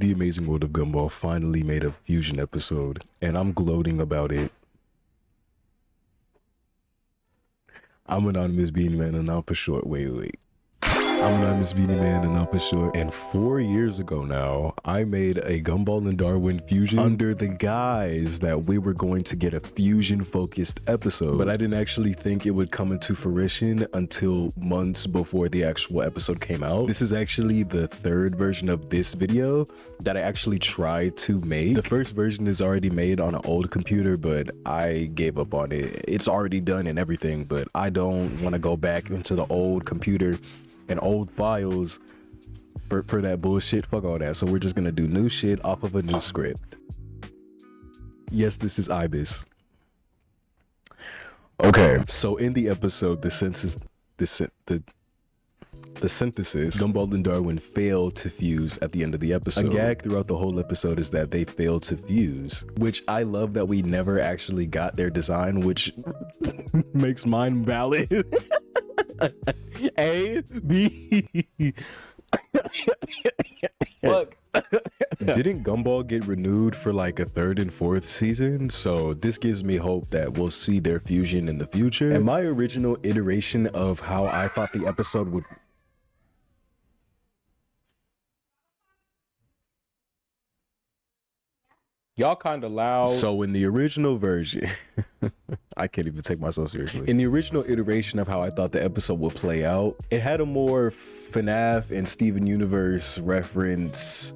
The Amazing World of Gumball finally made a fusion episode, and I'm gloating about it. I'm Anonymous Beanie Man, and I'm for short. Wait. I'm Anonymous Beanie Man, and I'm for short. And 4 years ago now, I made a Gumball and Darwin fusion under the guise that we were going to get a fusion-focused episode. But I didn't actually think it would come into fruition until months before the actual episode came out. This is actually the third version of this video that I actually tried to make. The first version is already made on an old computer, but I gave up on it. It's already done and everything, but I don't want to go back into the old computer and old files for that bullshit. Fuck all that. So we're just gonna do new shit off of a new script. Yes, this is Ibis. Okay, so in the episode, the synthesis, Gumball and Darwin fail to fuse at the end of the episode. A gag throughout the whole episode is that they fail to fuse, which I love that we never actually got their design, which makes mine valid. A, B. Look. Didn't Gumball get renewed for like a third and fourth season? So this gives me hope that we'll see their fusion in the future. And my original iteration of how I thought the episode would... Y'all kind of loud. So in the original version, I can't even take myself seriously. In the original iteration of how I thought the episode would play out, it had a more FNAF and Steven Universe reference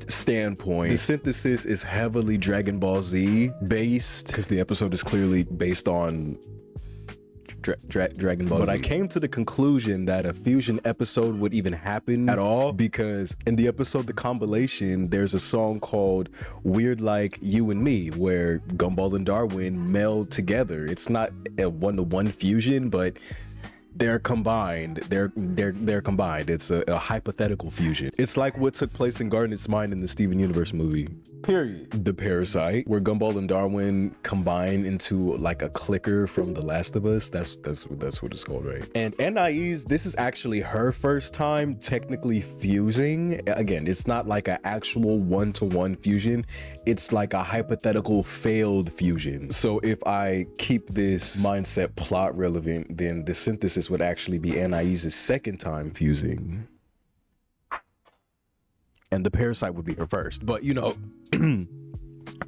standpoint. The synthesis is heavily Dragon Ball Z based, because the episode is clearly based on Dragon Ball Z. But I came to the conclusion that a fusion episode would even happen at all, because in the episode The Compilation, there's a song called Weird Like You and Me, where Gumball and Darwin meld together. It's not a one-to-one fusion, but they're combined. They're combined. It's a hypothetical fusion. It's like what took place in Garnet's mind in the Steven Universe movie. Period. The Parasite, where Gumball and Darwin combine into like a clicker from The Last of Us. That's what it's called, right? And Anais, this is actually her first time technically fusing. Again, it's not like an actual one-to-one fusion. It's like a hypothetical failed fusion. So if I keep this mindset plot relevant, then the synthesis would actually be Anais's second time fusing. And the Parasite would be her first. But you know,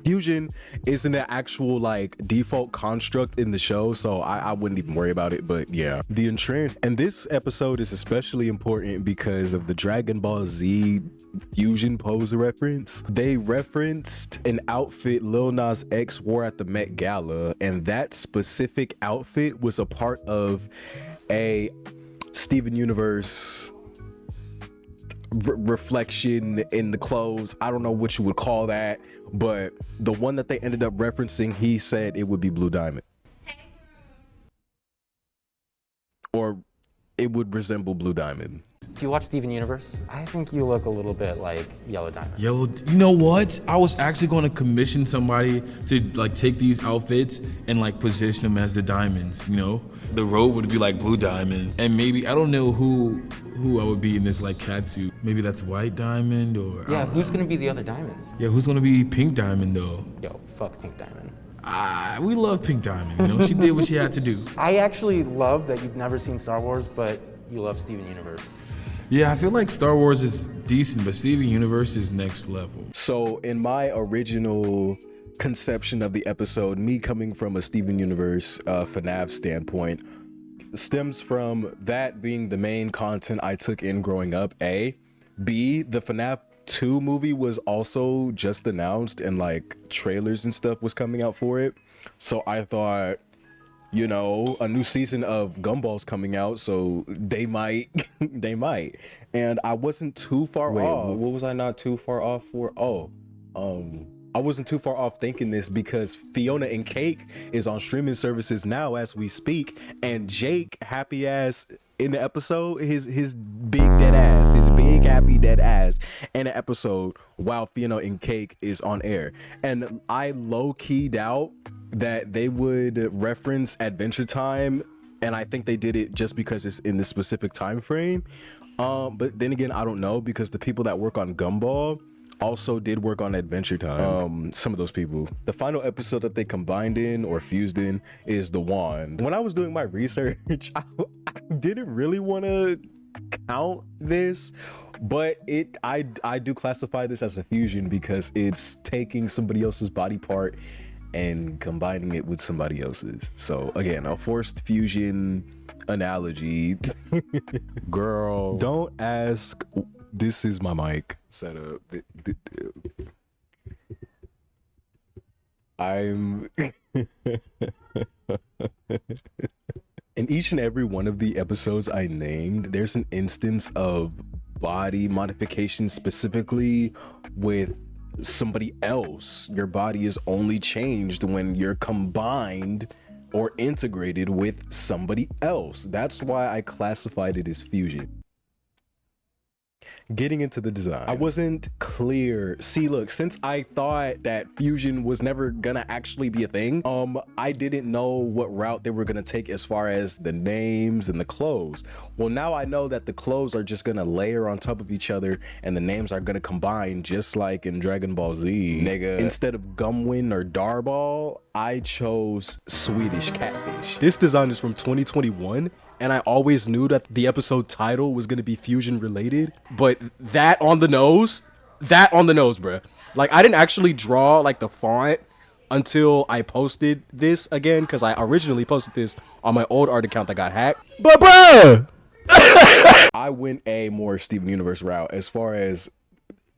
fusion isn't an actual like default construct in the show, so I wouldn't even worry about it. But yeah, the entrance. And this episode is especially important because of the Dragon Ball Z fusion pose reference. They referenced an outfit Lil Nas X wore at the Met Gala, and that specific outfit was a part of a Steven Universe reflection in the clothes. I don't know what you would call that, but the one that they ended up referencing, he said it would be Blue Diamond, or it would resemble Blue Diamond. Do you watch Steven Universe? I think you look a little bit like Yellow Diamond. You know what? I was actually going to commission somebody to like take these outfits and like position them as the diamonds, you know? The robe would be like Blue Diamond, and maybe, I don't know who I would be in this like cat suit. Maybe that's White Diamond, or... Yeah, who's gonna be the other diamonds? Yeah, who's gonna be Pink Diamond though? Yo, fuck Pink Diamond. We love Pink Diamond, you know? She did what she had to do. I actually love that you've never seen Star Wars, but you love Steven Universe. Yeah, I feel like Star Wars is decent, but Steven Universe is next level. So in my original conception of the episode, me coming from a Steven Universe FNAF standpoint, stems from that being the main content I took in growing up, A. B, the FNAF 2 movie was also just announced, and like trailers and stuff was coming out for it. So I thought, you know, a new season of Gumball's coming out, so they might. And I wasn't too far off. What was I not too far off for? I wasn't too far off thinking this, because Fiona and Cake is on streaming services now as we speak, and Jake, happy ass in the episode, his big dead ass, his big happy dead ass in the episode while Fiona and Cake is on air. And I low-key doubt that they would reference Adventure Time, and I think they did it just because it's in this specific time frame. But then again, I don't know, because the people that work on Gumball also did work on Adventure Time. Some of those people. The final episode that they combined in or fused in is The Wand. When I was doing my research, I didn't really want to count this, but I do classify this as a fusion because it's taking somebody else's body part and combining it with somebody else's. So again, a forced fusion analogy. Girl, don't ask. This is my mic setup. I'm in each and every one of the episodes I named, there's an instance of body modification, specifically with somebody else. Your body is only changed when you're combined or integrated with somebody else. That's why I classified it as fusion. Getting into the design, I wasn't clear. See, look, since I thought that fusion was never gonna actually be a thing, I didn't know what route they were gonna take as far as the names and the clothes. Well, now I know that the clothes are just gonna layer on top of each other and the names are gonna combine, just like in Dragon Ball Z, nigga. Instead of Gumwin or Darball, I chose Swedish Catfish. This design is from 2021, and I always knew that the episode title was gonna be fusion related, but that on the nose, bruh. Like, I didn't actually draw like the font until I posted this again, because I originally posted this on my old art account that got hacked. But bruh, I went a more Steven Universe route as far as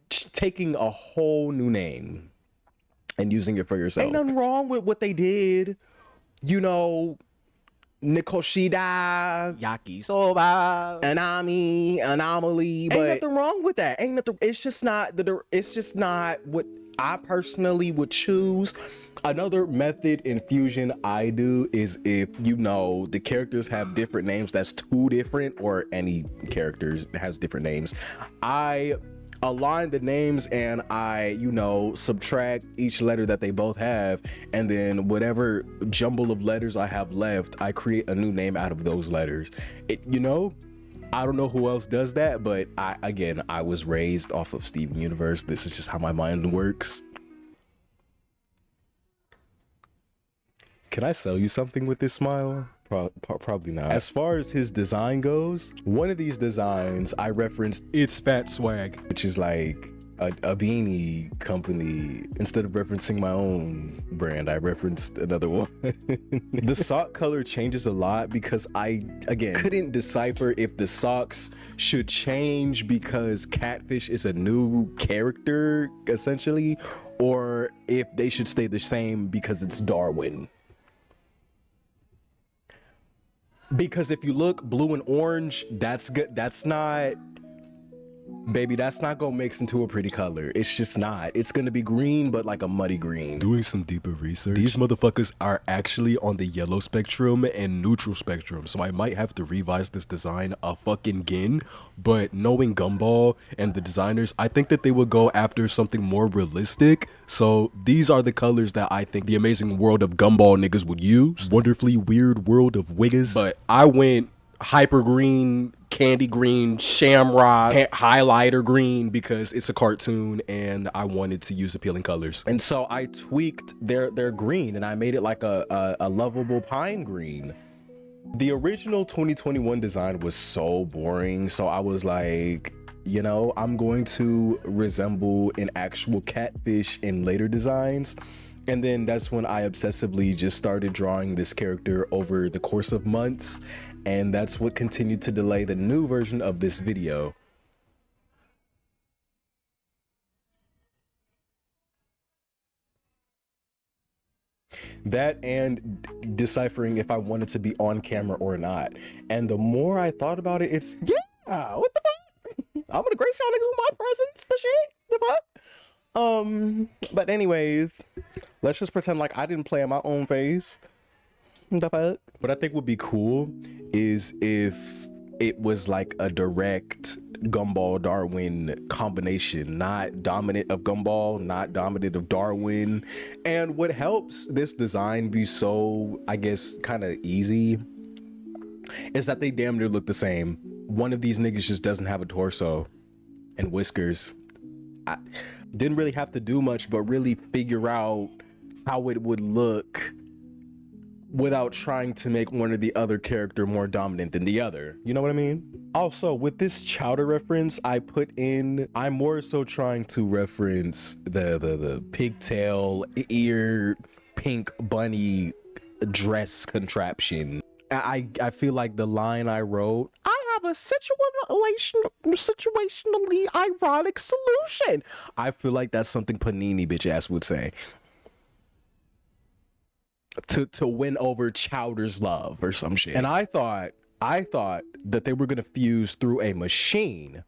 taking a whole new name and using it for yourself. Ain't nothing wrong with what they did. You know, Nikoshida, Yakisoba, Anami, Anomaly, but ain't nothing wrong with that. Ain't nothing. It's just not what I personally would choose. Another method in fusion I do is, if you know the characters have different names that's too different, or any characters has different names, I align the names and I, subtract each letter that they both have, and then whatever jumble of letters I have left, I create a new name out of those letters. I don't know who else does that, but I was raised off of Steven Universe. This is just how my mind works. Can I sell you something with this smile? Probably not. As far as his design goes, one of these designs I referenced, it's Fat Swag, which is like a beanie company. Instead of referencing my own brand, I referenced another one. The sock color changes a lot because I, again, couldn't decipher if the socks should change because Catfish is a new character, essentially, or if they should stay the same because it's Darwin. Because if you look blue and orange, that's good. That's not gonna mix into a pretty color. It's just not. It's gonna be green, but like a muddy green. Doing some deeper research, these motherfuckers are actually on the yellow spectrum and neutral spectrum, so I might have to revise this design a fucking again. But knowing Gumball and the designers, I think that they would go after something more realistic. So these are the colors that I think the amazing world of Gumball niggas would use. Wonderfully weird world of wiggas. But I went hyper green, candy green, shamrock, highlighter green, because it's a cartoon and I wanted to use appealing colors. And so I tweaked their green and I made it like a lovable pine green. The original 2021 design was so boring, so I was like, I'm going to resemble an actual catfish in later designs. And then that's when I obsessively just started drawing this character over the course of months. And that's what continued to delay the new version of this video. That and deciphering if I wanted to be on camera or not. And the more I thought about it, it's, what the fuck? I'm gonna grace y'all niggas with my presence, the shit, the fuck? But anyways, let's just pretend like I didn't play on my own face. The fuck? What I think would be cool is if it was like a direct Gumball Darwin combination, not dominant of Gumball, not dominant of Darwin. And what helps this design be so, I guess, kind of easy is that they damn near look the same. one of these niggas just doesn't have a torso and whiskers. I didn't really have to do much but really figure out how it would look without trying to make one or the other character more dominant than the other. You know what I mean? Also, with this Chowder reference, I'm more so trying to reference the pigtail, ear, pink bunny dress contraption. I feel like the line I wrote, I have a situationally ironic solution. I feel like that's something Panini bitch ass would say. To win over Chowder's love or some shit. And I thought that they were gonna fuse through a machine.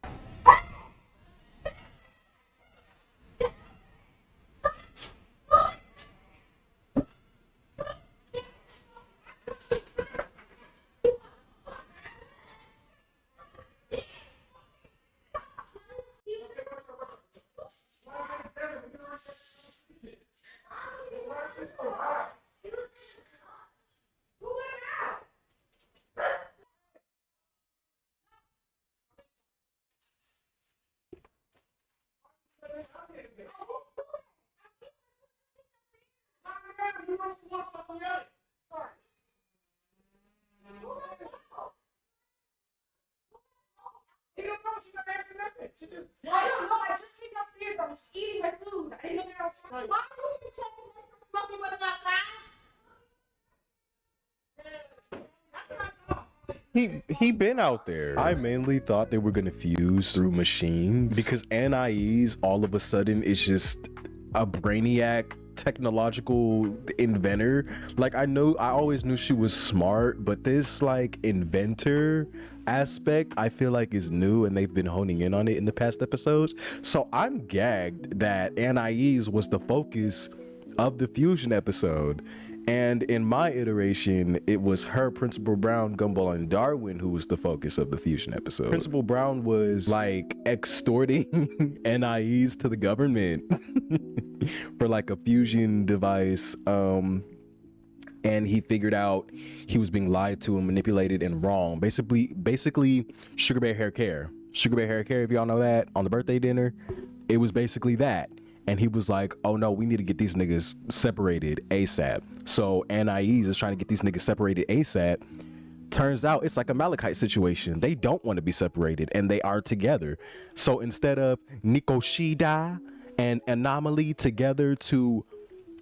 I don't know. I just came upstairs. I was eating my food. I didn't know that I was smoking. Why would you check if smoking wasn't outside? He been out there. I mainly thought they were gonna fuse through machines because Anais all of a sudden is just a brainiac technological inventor. Like I always knew she was smart, but this like inventor aspect I feel like is new and they've been honing in on it in the past episodes. So I'm gagged that Anais was the focus of the fusion episode. And in my iteration, it was her, Principal Brown, Gumball, and Darwin who was the focus of the fusion episode. Principal Brown was like extorting Anais to the government for like a fusion device. And he figured out he was being lied to and manipulated and wrong. Basically, Sugar Bear Hair Care. Sugar Bear Hair Care, if y'all know that, on the birthday dinner, it was basically that. And he was like, oh no, we need to get these niggas separated ASAP. So Anais is trying to get these niggas separated ASAP. Turns out it's like a Malachite situation. They don't want to be separated and they are together. So instead of Nico Shida and Anomaly together to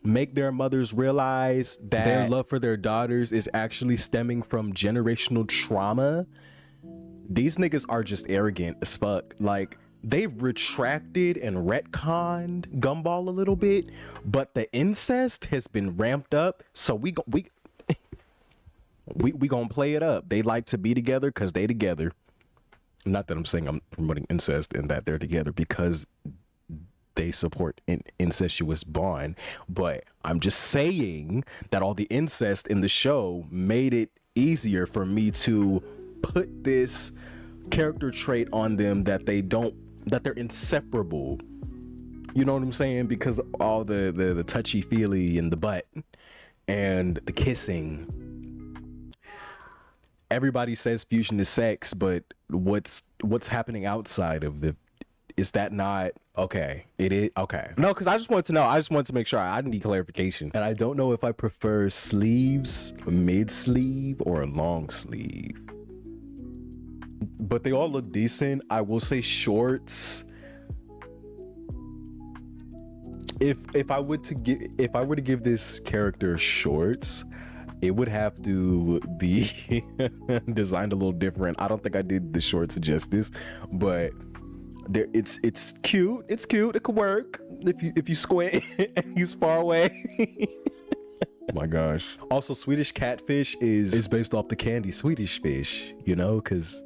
make their mothers realize that their love for their daughters is actually stemming from generational trauma, these niggas are just arrogant as fuck. Like, they've retracted and retconned Gumball a little bit, but the incest has been ramped up. So we gonna play it up. They like to be together because they together. Not that I'm saying I'm promoting incest and that they're together because they support an incestuous bond, but I'm just saying that all the incest in the show made it easier for me to put this character trait on them that they're inseparable. You know what I'm saying? Because all the touchy feely and the butt and the kissing. Everybody says fusion is sex, but what's happening outside of is that not okay? It is okay. No, because I just wanted to know. I just wanted to make sure. I need clarification. And I don't know if I prefer sleeves, mid sleeve, or a long sleeve. But they all look decent. I will say shorts. If I were to give this character shorts, it would have to be designed a little different. I don't think I did the shorts justice, but it's cute. It's cute. It could work if you squint and he's far away. Oh my gosh. Also, Swedish catfish is based off the candy Swedish fish, you know, because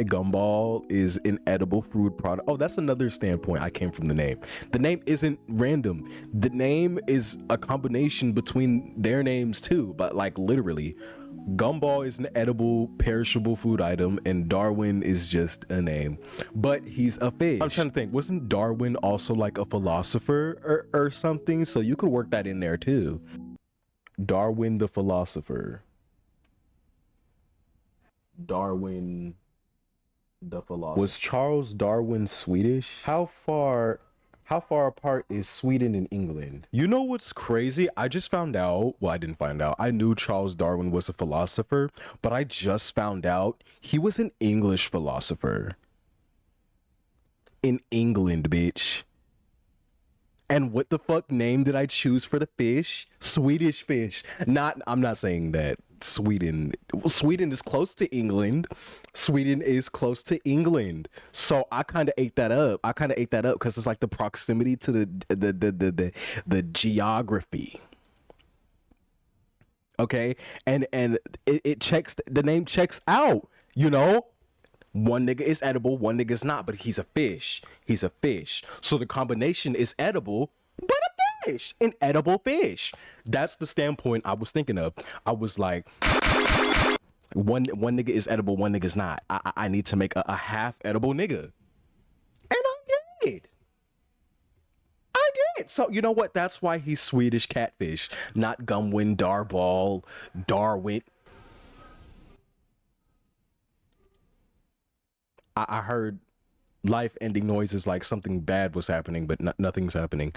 Gumball is an edible food product. Oh, that's another standpoint I came from the name. The name isn't random. The name is a combination between their names too, but like literally, Gumball is an edible, perishable food item, and Darwin is just a name. But he's a fish. I'm trying to think, wasn't Darwin also like a philosopher or something? So you could work that in there too. Darwin the philosopher. Darwin the philosopher. Was Charles Darwin Swedish? How far apart is Sweden and England? You know what's crazy? I just found out, well, I didn't find out. I knew Charles Darwin was a philosopher, but I just found out he was an English philosopher. In England, bitch. And what the fuck name did I choose for the fish? Swedish fish. I'm not saying that Sweden is close to England. Sweden is close to England. So I kind of ate that up. Because it's like the proximity to the geography. Okay? And it checks, the name checks out, you know? One nigga is edible, one nigga's not, but he's a fish. He's a fish. So the combination is edible, but a fish. An edible fish. That's the standpoint I was thinking of. I was like, one nigga is edible, one nigga's not. I need to make a half edible nigga. And I did. So you know what? That's why he's Swedish catfish, not Gumwin, Darball, Darwin. I heard life-ending noises like something bad was happening, but nothing's happening.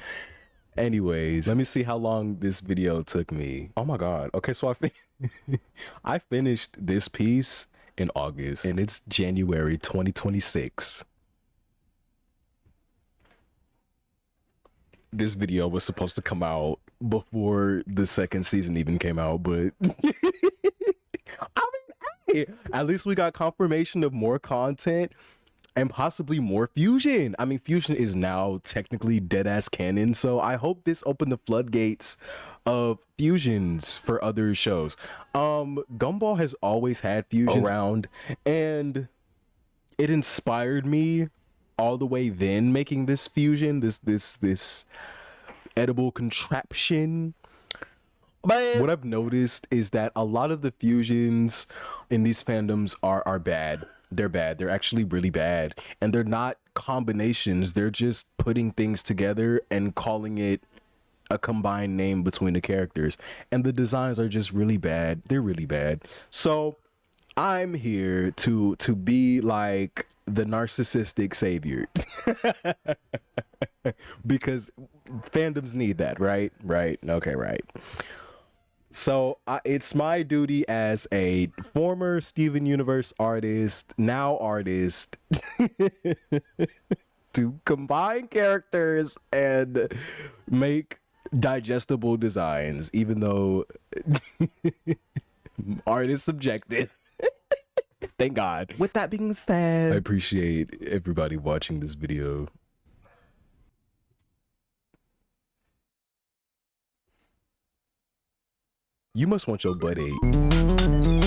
Anyways, let me see how long this video took me. Oh my god. Okay, so I finished this piece in August, and it's January 2026. This video was supposed to come out before the second season even came out, but at least we got confirmation of more content and possibly more Fusion. I mean, Fusion is now technically dead-ass canon, so I hope this opened the floodgates of Fusions for other shows. Gumball has always had Fusion around, and it inspired me all the way then making this Fusion, this edible contraption. But what I've noticed is that a lot of the fusions in these fandoms are bad. They're bad. They're actually really bad. And they're not combinations. They're just putting things together and calling it a combined name between the characters. And the designs are just really bad. They're really bad. So I'm here to be like the narcissistic savior. Because fandoms need that, right? Right. Okay, right. So it's my duty as a former Steven Universe artist, now artist, to combine characters and make digestible designs, even though art is subjective. Thank God. With that being said, I appreciate everybody watching this video. You must want your butt ate.